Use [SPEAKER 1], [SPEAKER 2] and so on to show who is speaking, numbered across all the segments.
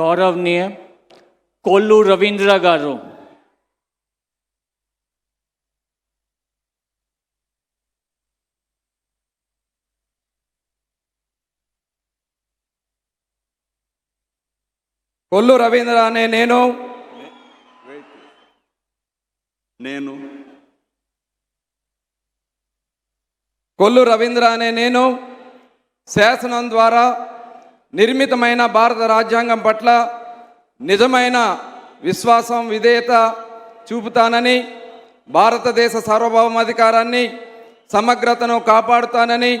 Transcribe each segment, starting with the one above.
[SPEAKER 1] గౌరవనీయ కొల్లు రవీంద్ర గారు.
[SPEAKER 2] కొల్లు రవీంద్ర అనే నేను కొల్లు రవీంద్ర అనే నేను శాసనం ద్వారా నిర్మితమైన భారత రాజ్యాంగం పట్ల నిజమైన విశ్వాసం విధేయత చూపుతానని, భారతదేశ సార్వభౌమాధికారాన్ని సమగ్రతను కాపాడుతానని,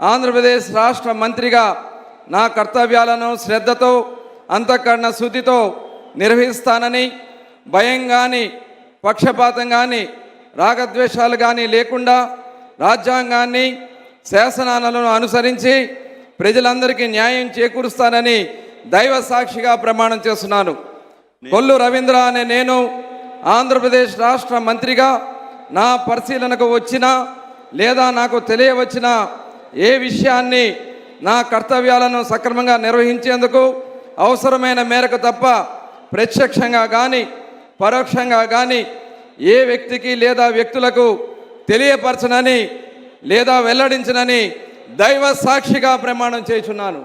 [SPEAKER 2] ఆంధ్రప్రదేశ్ రాష్ట్ర మంత్రిగా నా కర్తవ్యాలను శ్రద్ధతో అంతఃకరణ శుద్ధితో నిర్వహిస్తానని, భయం కానీ పక్షపాతం కానీ రాగద్వేషాలు కానీ లేకుండా రాజ్యాంగాన్ని శాసనాలను అనుసరించి ప్రజలందరికీ న్యాయం చేకూరుస్తానని దైవ సాక్షిగా ప్రమాణం చేస్తున్నాను. కొల్లు రవీంద్ర అనే నేను ఆంధ్రప్రదేశ్ రాష్ట్ర మంత్రిగా నా పరిశీలనకు వచ్చినా లేదా నాకు తెలియవచ్చిన ఏ విషయాన్ని నా కర్తవ్యాలను సక్రమంగా నిర్వహించేందుకు అవసరమైన మేరకు తప్ప ప్రత్యక్షంగా కానీ పరోక్షంగా కానీ ఏ వ్యక్తికి లేదా వ్యక్తులకు తెలియపరచనని లేదా వెల్లడించనని దైవ సాక్షిగా ప్రమాణం చేయుచున్నాను.